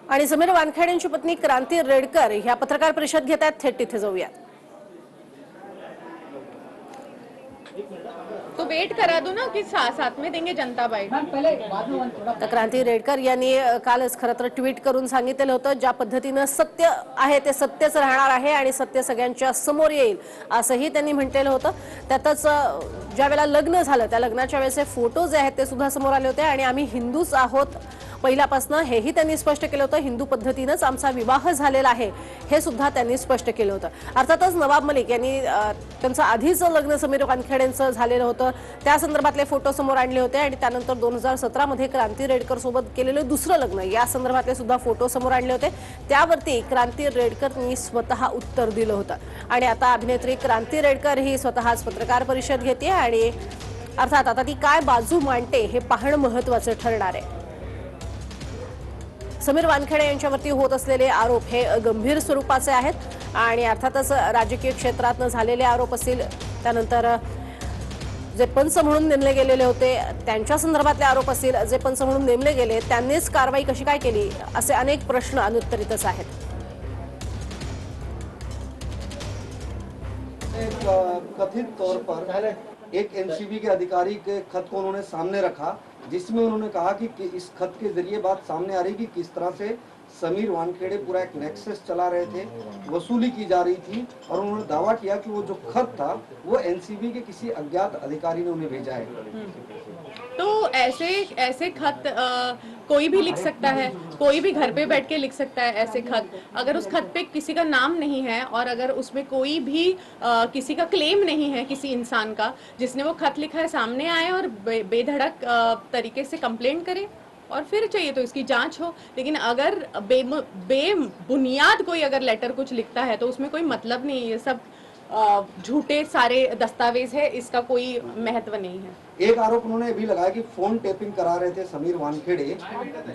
आणि समीर वानखेडे यांची पत्नी क्रांती रेडकर ह्या पत्रकार परिषद घेत आहेत. थेट तिथे जाऊया. तो वेट करा दो ना कि साथ में देंगे जनता बाईट. तर क्रांती रेडकर यांनी कालच खरं तर ट्विट करून सांगितलेलं होतं, ज्या पद्धतीनं सत्य आहे ते सत्यच राहणार आहे आणि सत्य सगळ्यांच्या समोर येईल असंही त्यांनी म्हटलेलं होतं. त्यातच ज्या वेळेला लग्न झालं त्या लग्नाच्या वेळेचे फोटो जे आहेत ते सुद्धा समोर आले होते आणि आम्ही हिंदूच आहोत पहिल्यापासून हेही त्यांनी स्पष्ट केलं होतं. हिंदू पद्धतीनेच आमचा विवाह झालेला आहे हे सुद्धा त्यांनी स्पष्ट केलं होतं. अर्थातच नवाब मलिक यांनी त्यांचं आधीच लग्न समीर वानखेडेंचं झालेलं होतं त्या संदर्भातले फोटो समोर आणले होते आणि त्यानंतर 2017 मध्ये क्रांती रेडकर सोबत केलेलं दुसरं लग्न या संदर्भातले सुद्धा फोटो समोर आणले होते. त्यावरती क्रांती रेडकरनी स्वतः उत्तर दिलं होतं आणि आता अभिनेत्री क्रांती रेडकर ही स्वतःच पत्रकार परिषद घेते आणि अर्थात आता ती काय बाजू मांडते हे पाहणं महत्त्वाचं ठरणार आहे. समीर वानखेडे यांच्यावरती होत असलेले आरोप हे गंभीर स्वरूपाचे आहेत आणि अर्थातच राजकीय क्षेत्रातनं झालेले आरोप असतील, त्यानंतर जे पंच म्हणून नेमले गेलेले होते त्यांच्या संदर्भातले आरोप असतील, जे पंच म्हणून नेमले गेले त्यांनीच कारवाई कशी काय केली असे अनेक प्रश्न अनुत्तरितच आहेत. कथित तौर पर एक एनसीबी के अधिकारी के खत को उन्होंने सामने रखा, जिसमें उन्होंने कहा कि इस खत के जरिए बात सामने आ रही कि किस तरह से समीर वानखेड़े पूरा एक नेक्सस चला रहे थे, वसूली की जा रही थी और उन्होंने दावा किया कि वो जो खत था वो एनसीबी के किसी अज्ञात अधिकारी ने उन्हें भेजा है. तो ऐसे खत कोई भी लिख सकता है, कोई भी घर पे बैठ के लिख सकता है ऐसे खत. अगर उस खत पे किसी का नाम नहीं है और अगर उसमें कोई भी किसी का क्लेम नहीं है किसी इंसान का जिसने वो खत लिखा है, सामने आए और बेधड़क तरीके से कंप्लेंट करे और फिर चाहिए तो इसकी जांच हो. लेकिन अगर बेबुनियाद कोई अगर लेटर कुछ लिखता है तो उसमें कोई मतलब नहीं है. ये सब झूठे सारे दस्तावेज है, इसका कोई महत्व नहीं है. एक आरोप उन्होंने भी लगाया कि फोन टेपिंग करा रहे थे समीर वानखेड़े,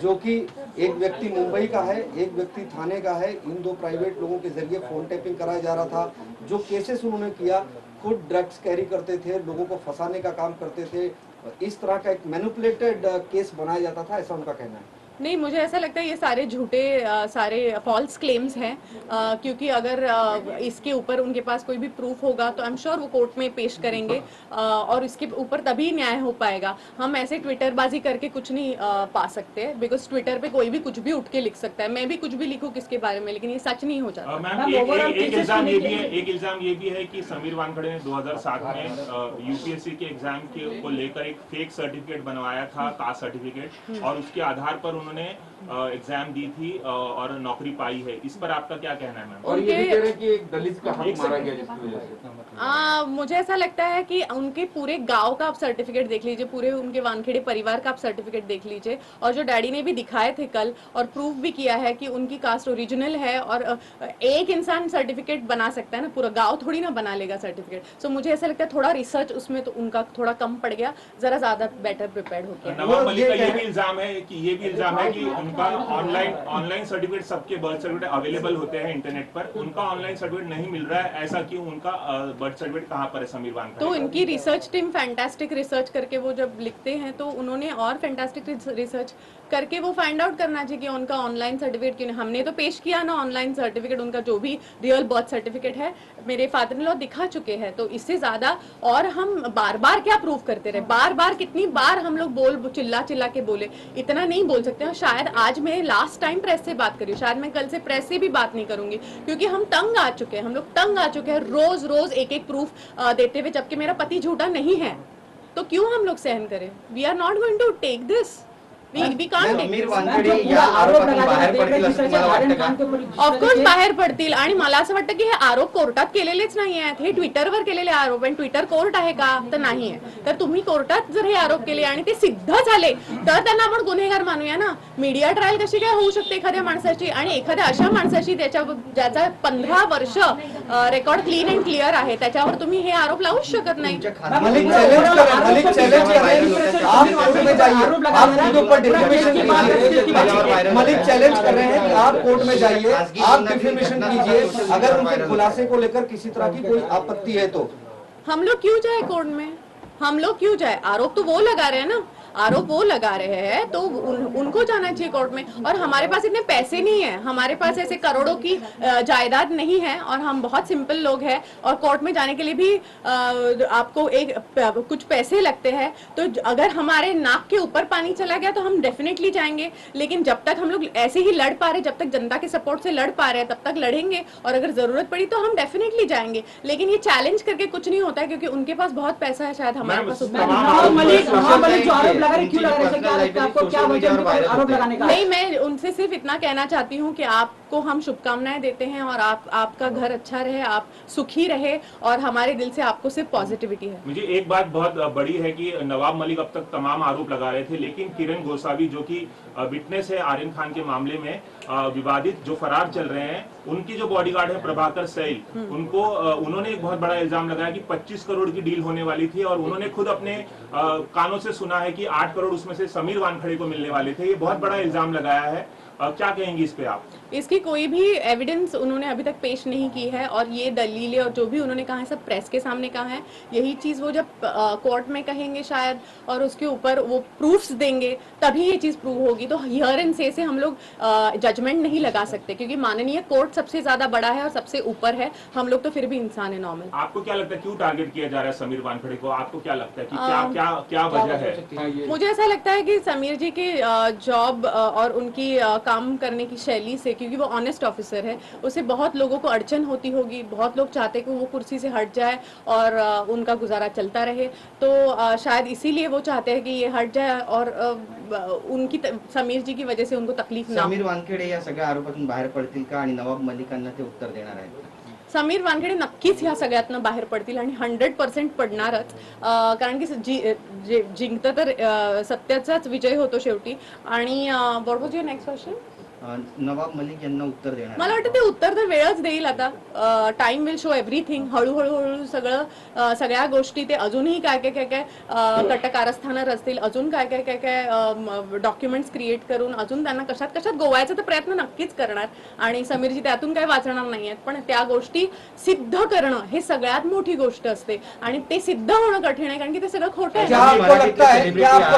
जो कि एक व्यक्ति मुंबई का है, एक व्यक्ति थाने का है. इन दो प्राइवेट लोगों के जरिए फोन टेपिंग कराया जा रहा था. जो केसेस उन्होंने किया, खुद ड्रग्स कैरी करते थे, लोगों को फंसाने का काम करते थे. इस तरह का एक मैनिपुलेटेड केस बनाया जाता था, ऐसा उनका कहना है. नहीं, मुझे ऐसा लगता है ये सारे झूठे सारे फॉल्स क्लेम्स हैं, क्योंकि अगर इसके ऊपर उनके पास कोई भी प्रूफ होगा तो आई एम श्योर वो कोर्ट में पेश करेंगे और इसके ऊपर तभी न्याय हो पाएगा. हम ऐसे ट्विटरबाजी करके कुछ नहीं पा सकते, बिकॉज ट्विटर पे कोई भी कुछ भी उठ के लिख सकता है. मैं भी कुछ भी लिखूं किसके बारे में, लेकिन ये सच नहीं हो जाता. एक इल्जाम ये भी है कि समीर वानखेड़े ने 2007 में यूपीएससी के एग्जाम को लेकर एक फेक सर्टिफिकेट बनवाया था, कास्ट सर्टिफिकेट, और उसके आधार पर उन्होंने एग्जाम दी थी और नौकरी पाई है. इस पर आपका क्या कहना है मैम? और ये भी कह रहे हैं कि एक दलित का हक मारा गया जिसकी वजह से. मुझे ऐसा लगता है कि उनके पूरे गांव का आप सर्टिफिकेट देख लीजिए, पूरे उनके वानखेड़े परिवार का आप सर्टिफिकेट देख लीजिए, और जो डैडी ने भी दिखाए थे कल और प्रूफ भी किया है कि उनकी कास्ट ओरिजिनल है. और एक इंसान सर्टिफिकेट बना सकता है ना, पूरा गाँव थोड़ी ना बना लेगा सर्टिफिकेट. सो मुझे ऐसा लगता है थोड़ा रिसर्च उसमें तो उनका थोड़ा कम पड़ गया, जरा ज्यादा बेटर प्रिपेयर्ड हो गया. नवाब मलिक का ये भी इल्जाम है कि उनका ऑनलाइन सर्टिफिकेट, सबके बर्थ सर्टिफिकेट अवेलेबल होते हैं इंटरनेट पर, उनका ऑनलाइन सर्टिफिकेट नहीं मिल रहा है. ऐसा क्यों? उनका बर्थ सर्टिफिकेट कहाँ पर है समीर वानखेड़े? तो इनकी रिसर्च टीम फैंटास्टिक रिसर्च करके वो जब लिखते हैं तो उन्होंने और फैंटास्टिक रिसर्च करके वो फाइंड आउट करना चाहिए कि उनका ऑनलाइन सर्टिफिकेट क्यों. हमने तो पेश किया ना ऑनलाइन सर्टिफिकेट, उनका जो भी रियल बर्थ सर्टिफिकेट है मेरे फादर इन लॉ दिखा चुके हैं. तो इससे ज्यादा और हम बार बार क्या प्रूव करते रहे, बार बार कितनी बार हम लोग चिल्ला के बोले, इतना नहीं बोल सकते. और शायद आज मैं लास्ट टाइम प्रेस से बात करी, शायद मैं कल से प्रेस से भी बात नहीं करूंगी, क्योंकि हम तंग आ चुके हैं, हम लोग तंग आ चुके हैं रोज रोज एक प्रूफ देते हुए, जबकि मेरा पति झूठा नहीं है. तो क्यों हम लोग सहन करें? We are not going to take this. Of course बाहेर पडतील आणि मला असं वाटतं की हे आरोप कोर्टात केलेलेच नाही आहेत, हे ट्विटरवर केलेले आरोप. आणि ट्विटर कोर्ट आहे का? तर नाही आहे. तर तुम्ही कोर्टात जर हे आरोप केले आणि ते सिद्ध झाले तर त्यांना आपण गुन्हेगार मानूया ना. मीडिया ट्रायल कशी काय होऊ शकते एखाद्या माणसाची, आणि एखाद्या अशा माणसाची ज्याचा 15 वर्ष रेकॉर्ड क्लीन अँड क्लिअर आहे, त्याच्यावर तुम्ही हे आरोप लावूच शकत नाही. मलिक चैलेंज कर रहे हैं कि आप कोर्ट में जाइए, आप डिफेमेशन कीजिए, अगर उनके खुलासे को लेकर किसी तरह की कोई आपत्ति है तो. हम लोग क्यों जाए कोर्ट में? हम लोग क्यों जाए? आरोप तो वो लगा रहे हैं ना. आरोप वो लगा रहे हैं तो उनको जाना चाहिए कोर्ट में। और हमारे पास इतने पैसे नहीं है, हमारे पास ऐसे करोड़ों की जायदाद नहीं है और हम बहुत सिंपल लोग हैं और कोर्ट में जाने के लिए भी आपको कुछ पैसे लगते हैं। तो अगर हमारे नाक के ऊपर पानी चला गया तो हम डेफिनेटली जाएंगे, लेकिन जब तक हम लोग ऐसे ही लड़ पा रहे, जब तक जनता के सपोर्ट से लड़ पा रहे हैं तब तक लड़ेंगे और अगर जरूरत पड़ी तो हम डेफिनेटली जाएंगे। लेकिन ये चैलेंज करके कुछ नहीं होता है क्योंकि उनके पास बहुत पैसा है, शायद हमारे पास उतना नवाब मलिक जो आरोप लगा रहे, क्यों लगा रहे हैं? क्या लगता है आपको, क्या वजह है उनके आरोप लगाने का? नहीं, मैं उनसे सिर्फ इतना कहना चाहती हूँ कि आपको हम शुभकामनाएं देते हैं और आपका घर अच्छा रहे, आप सुखी रहे और हमारे दिल से आपको सिर्फ पॉजिटिविटी है। मुझे एक बात बहुत बड़ी है कि नवाब मलिक अब तक तमाम आरोप लगा रहे थे, लेकिन किरण गोसावी जो कि विटनेस है आर्यन खान के मामले में विवादित जो फरार चल रहे हैं, उनकी जो बॉडीगार्ड है प्रभाकर सैल, उनको उन्होंने एक बहुत बड़ा इल्जाम लगाया कि 25 करोड़ की डील होने वाली थी और उन्होंने खुद अपने कानों से सुना है कि 8 करोड़ उसमें से समीर वानखड़े को मिलने वाले थे। ये बहुत बड़ा इल्जाम लगाया है, क्या कहेंगी इस पे आप? इसकी कोई भी एविडेंस उन्होंने अभी तक पेश नहीं की है और ये दलीलें और जो भी उन्होंने कहा है सब प्रेस के सामने कहा है। यही चीज वो जब कोर्ट में कहेंगे शायद और उसके ऊपर वो प्रूफ्स देंगे तभी ये चीज प्रूव होगी। तो हियर एंड से हम लोग जजमेंट नहीं लगा सकते क्योंकि माननीय कोर्ट सबसे ज्यादा बड़ा है और सबसे ऊपर है, हम लोग तो फिर भी इंसान है नॉर्मल। आपको क्या लगता है क्यों टारगेट किया जा रहा है समीर वानखड़े को? आपको क्या लगता है कि क्या वजह है? मुझे ऐसा लगता है कि समीर जी के जॉब और उनकी काम करने की शैली से, क्योंकि वो ऑनेस्ट ऑफिसर है, उसे बहुत लोगों को अड़चन होती होगी, बहुत लोग चाहते हैं कि वो कुर्सी से हट जाए और उनका गुजारा चलता रहे, तो शायद इसीलिए वो चाहते हैं कि ये हट जाए और उनकी समीर जी की वजह से उनको तकलीफ ना हो। समीर वानखेडे या सगळ्या आरोपातून बाहेर पडतील का आणि नवाब मलिकांना ते उत्तर देणार आहेत? समीर वानखेडे नक्कीच ह्या सगळ्यातनं बाहेर पडतील आणि 100% पडणारच, कारण की जिंकतं तर सत्याचाच विजय होतो शेवटी। आणि what was your next question? Nawab Malik यांना उत्तर देणार? मला वाटतं ते उत्तर तर वेळच देईल आता, टाइम विल शो एव्हरीथिंग। हळूहळू सगळं सगळ्या गोष्टी ते अजूनही काय कटकारस्थानं रचतील, अजून काय डॉक्युमेंट्स क्रिएट करून अजून त्यांना कशात गोवायचा तर प्रयत्न नक्कीच करणार आणि समीरजी त्यातून काय वाचणार नाहीयेत, पण त्या गोष्टी सिद्ध करणं हे सगळ्यात मोठी गोष्ट असते आणि ते सिद्ध होणं कठीण आहे कारण की ते सगळं खोटं आहे। क्या आपको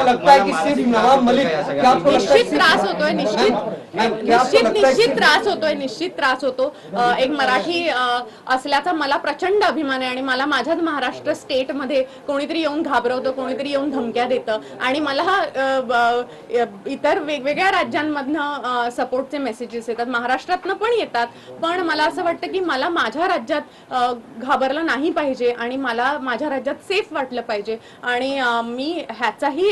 लगता है कि सिर्फ नवाब मलिक, क्या आपको लगता है निश्चित त्रास होतोय, निश्चित त्रास होतो। एक मराठी असल्याचा मला प्रचंड अभिमान आहे आणि मला माझ्याच महाराष्ट्र स्टेट मध्ये कोणीतरी येऊन घाबरवतं, कोणीतरी येऊन धमक्या देतं आणि मला इतर वेगवेगळ्या राज्यांमधनं सपोर्टचे मेसेजेस येतात, महाराष्ट्रातनं पण येतात, पण मला असं वाटतं की मला माझ्या राज्यात घाबरलं नाही पाहिजे आणि मला माझ्या राज्यात सेफ वाटलं पाहिजे आणि मी ह्याचाही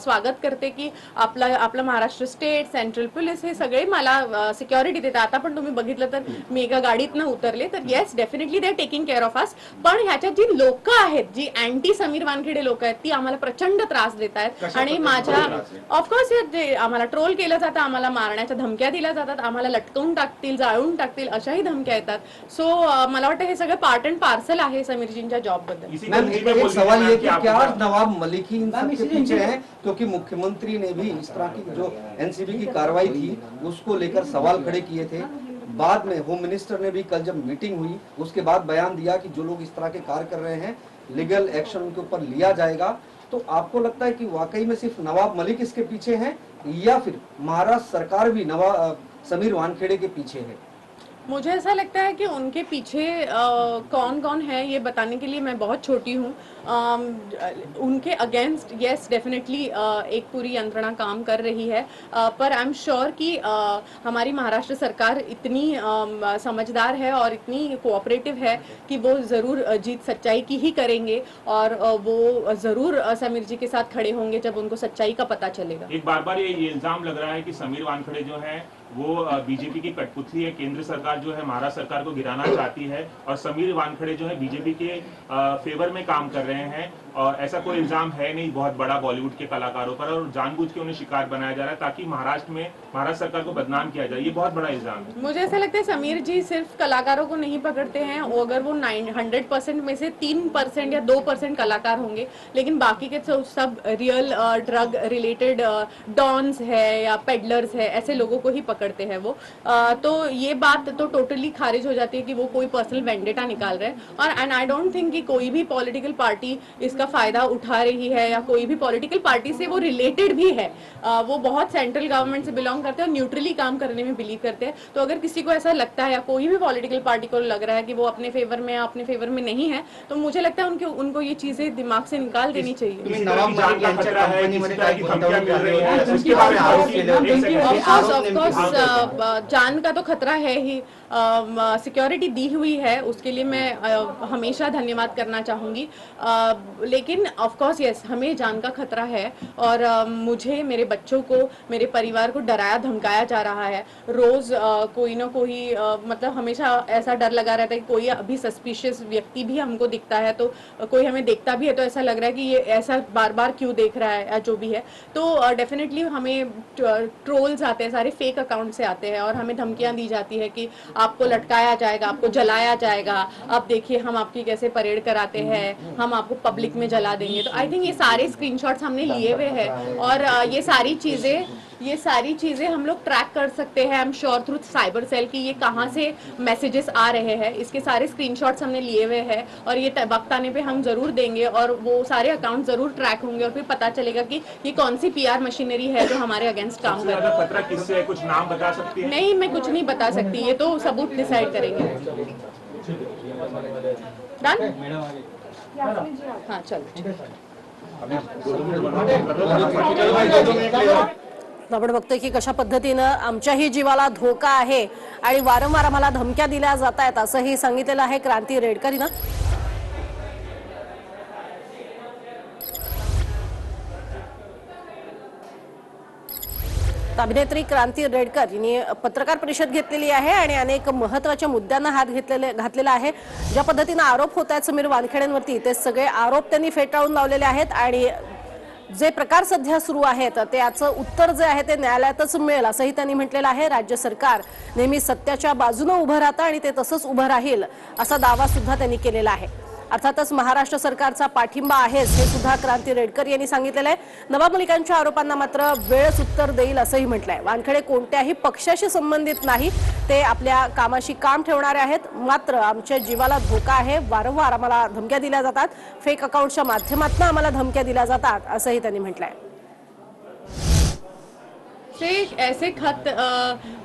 स्वागत करते की आपलं महाराष्ट्र स्टेट, सेंट्रल पोलीस हे सगळे मला सिक्युरिटी देतात। आता पण तुम्ही बघितलं तर मी एका गाडीतनं उतरले तर yes definitely they are taking care of us, पण ह्याच्यात जी लोक आहेत, जी अँटी समीर वानखेडे लोक आहेत, ती आम्हाला प्रचंड त्रास देत आहेत आणि माझ्या ऑफकोर्स जे आम्हाला ट्रोल केलं जातं, आम्हाला मारण्याच्या धमक्या दिल्या जातात, आम्हाला लटकवून टाकतील, जाळून टाकतील अशाही धमक्या येतात। सो मला वाटतं हे सगळं पार्ट अँड पार्सल आहे समीरजींच्या जॉब बद्दल। मैम एक सवाल ये कि क्या नवाब मलिक ही इन सबके पीछे है? क्योंकि मुख्यमंत्री ने भी इस तरह की जो एनसीबी की कार्रवाई थी उसको लेकर सवाल खड़े किए थे। बाद में होम मिनिस्टर ने भी कल जब मीटिंग हुई उसके बाद बयान दिया कि जो लोग इस तरह के कार्य कर रहे हैं लीगल एक्शन उनके ऊपर लिया जाएगा। तो आपको लगता है कि वाकई में सिर्फ नवाब मलिक इसके पीछे हैं या फिर महाराष्ट्र सरकार भी समीर वानखेड़े के पीछे है? मुझे ऐसा लगता है कि उनके पीछे कौन कौन है ये बताने के लिए मैं बहुत छोटी हूँ। उनके अगेंस्ट यस डेफिनेटली एक पूरी यंत्रणा काम कर रही है, पर आई एम श्योर कि हमारी महाराष्ट्र सरकार इतनी समझदार है और इतनी कोऑपरेटिव है कि वो ज़रूर जीत सच्चाई की ही करेंगे और वो ज़रूर समीर जी के साथ खड़े होंगे जब उनको सच्चाई का पता चलेगा। एक बार ये इल्जाम लग रहा है कि समीर वानखड़े जो है वो बीजेपी की कठपुतली है, केंद्र सरकार जो है महाराष्ट्र सरकार को गिराना चाहती है और समीर वानखड़े जो है बीजेपी के फेवर में काम कर रहे हैं और ऐसा कोई इल्जाम है नहीं बहुत बड़ा बॉलीवुड के कलाकारों पर और जानबूझ के उन्हें शिकार बनाया जा रहा है ताकि महाराष्ट्र सरकार को बदनाम किया जाए। ये बहुत बड़ा इल्जाम है। मुझे ऐसा लगता है समीर जी सिर्फ कलाकारों को नहीं पकड़ते हैं, अगर वो 100% में से 3% या 2% कलाकार होंगे, लेकिन बाकी के सब रियल ड्रग रिलेटेड डॉन्स है या पेडलर्स है, ऐसे लोगों को ही पकड़ते हैं वो। तो ये बात तो टोटली खारिज हो जाती है कि वो कोई पर्सनल वेंडेटा निकाल रहे हैं और एंड आई डोंट थिंक कि कोई भी पॉलिटिकल पार्टी इसका उसका फायदा उठा रही है या कोई भी पॉलिटिकल पार्टी से वो रिलेटेड भी है, वो बहुत सेंट्रल गवर्नमेंट से बिलोंग करते हैं और न्यूट्रली काम करने में बिलीव करते हैं, तो अगर किसी को ऐसा लगता है या कोई भी पॉलिटिकल पार्टी को लग रहा है कि वो अपने फेवर में या अपने फेवर में नहीं है, तो मुझे लगता है उनको ये चीजें दिमाग से निकाल देनी चाहिए। किस तरह की जान का खतरा है, किस तरह की धमकियां मिल रही हैं, उसके बारे में आरोप केले हैं। ऑफ कोर्स जान का तो खतरा है ही, सिक्योरिटी दी हुई है उसके लिए मैं हमेशा धन्यवाद करना चाहूँगी, लेकिन ऑफ कोर्स यस, हमें जान का खतरा है और मुझे, मेरे बच्चों को, मेरे परिवार को डराया धमकाया जा रहा है। रोज कोई ना कोई मतलब हमेशा ऐसा डर लगा रहता है कि कोई अभी सस्पिशियस व्यक्ति भी हमको दिखता है, तो कोई हमें देखता भी है तो ऐसा लग रहा है कि ये ऐसा बार बार क्यों देख रहा है या जो भी है, तो डेफिनेटली हमें ट्रोल्स आते हैं, सारे फेक अकाउंट से आते हैं और हमें धमकियां दी जाती है कि आपको लटकाया जाएगा, आपको जलाया जाएगा, अब देखिए हम आपकी कैसे परेड कराते हैं, हम आपको पब्लिक में जला देंगे। तो आई थिंक ये सारे स्क्रीनशॉट्स हमने लिए हुए हैं और ये सारी चीजें हम लोग ट्रैक कर सकते हैं, I am sure through cyber cell की ये कहाँ से मैसेजेस आ रहे हैं, इसके सारे स्क्रीनशॉट्स हमने लिए हुए हैं और ये वक्त आने पे हम जरूर देंगे और वो सारे अकाउंट जरूर ट्रैक होंगे और फिर पता चलेगा कि ये कौन सी PR मशीनरी है जो हमारे अगेंस्ट काम कर रही है। खतरा किससे है, कुछ नाम बता सकती है? नहीं, मैं कुछ नहीं बता सकती, ये तो सबूत डिसाइड करेंगे। डन? हाँ चलो। आपण बघतोय की कशा पद्धतीनं आमच्याही जीवाला धोका आहे आणि वारंवार आम्हाला धमक्या दिल्या जात आहेत असंही सांगितलेलं आहे क्रांती रेडकर हिनं। अभिनेत्री क्रांती रेडकर यांनी पत्रकार परिषद घेतलेली आहे आणि अनेक महत्त्वाच्या मुद्द्यांना हात घातलेला आहे। ज्या पद्धतीने आरोप होत आहेत समीर वानखेडेंवरती ते सगळे आरोप त्यांनी फेटाळून लावलेले आहेत आणि जे प्रकार सध्या सुरू आहेत त्याचं उत्तर जे आहे ते न्यायालयातच मिळेल असंही त्यांनी म्हटलेलं आहे। राज्य सरकार नेहमी सत्याच्या बाजूने उभं राहतं आणि ते तसंच उभं राहील असा दावा सुद्धा त्यांनी केलेला आहे। अर्थातच महाराष्ट्र सरकारचा पाठिंबा आहे हे सुद्धा क्रांती रेडकर यांनी सांगितलेलं आहे। नवाब मलिकांच्या आरोपांना मात्र वेळच उत्तर देईल असंही म्हटलंय। वानखेडे कोणत्याही पक्षाशी संबंधित नाही, ते आपल्या कामाशी काम ठेवणारे आहेत, मात्र आमच्या जीवाला धोका आहे, वारंवार आम्हाला धमक्या दिल्या जातात, फेक अकाउंटच्या माध्यमातून आम्हाला धमक्या दिल्या जातात असंही त्यांनी म्हटलंय। ऐसे खत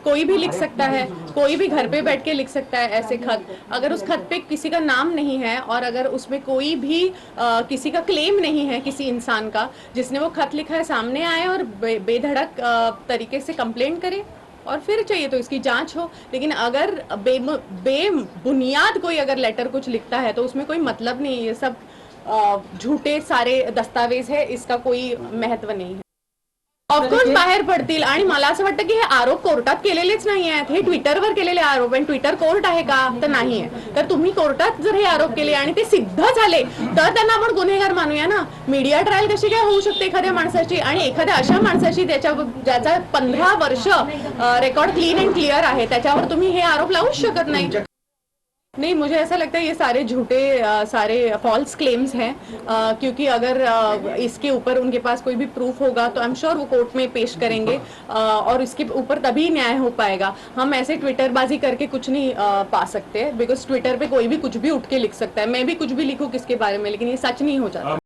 कोई भी लिख सकता है, कोई भी घर पे बैठ के लिख सकता है ऐसे खत। अगर उस खत पे किसी का नाम नहीं है और अगर उसमें कोई भी किसी का क्लेम नहीं है किसी इंसान का जिसने वो खत लिखा है, सामने आए और बेधड़क तरीके से कंप्लेंट करे और फिर चाहिए तो इसकी जांच हो। लेकिन अगर बेबुनियाद कोई अगर लेटर कुछ लिखता है तो उसमें कोई मतलब नहीं, ये सब झूठे सारे दस्तावेज है, इसका कोई महत्व नहीं है। ऑफकोर्स बाहेर पडतील आणि मला असं वाटतं की हे आरोप कोर्टात केलेलेच नाही आहेत, हे ट्विटरवर केलेले आरोप आणि ट्विटर कोर्ट आहे का, तर नाही आहे। तर तुम्ही कोर्टात जर हे आरोप केले आणि ते सिद्ध झाले तर त्यांना आपण गुन्हेगार मानूया ना। मीडिया ट्रायल कशी काय होऊ शकते एखाद्या माणसाची आणि एखाद्या अशा माणसाची ज्याचा 15 वर्ष रेकॉर्ड क्लीन अँड क्लिअर आहे त्याच्यावर तुम्ही हे आरोप लावूच शकत नाही। नहीं, मुझे ऐसा लगता है ये सारे झूठे सारे फॉल्स क्लेम्स हैं, क्योंकि अगर इसके ऊपर उनके पास कोई भी प्रूफ होगा तो आई एम श्योर वो कोर्ट में पेश करेंगे और इसके ऊपर तभी न्याय हो पाएगा। हम ऐसे ट्विटरबाजी करके कुछ नहीं पा सकते, बिकॉज ट्विटर पे कोई भी कुछ भी उठ के लिख सकता है। मैं भी कुछ भी लिखूं किसके बारे में, लेकिन ये सच नहीं हो जाता।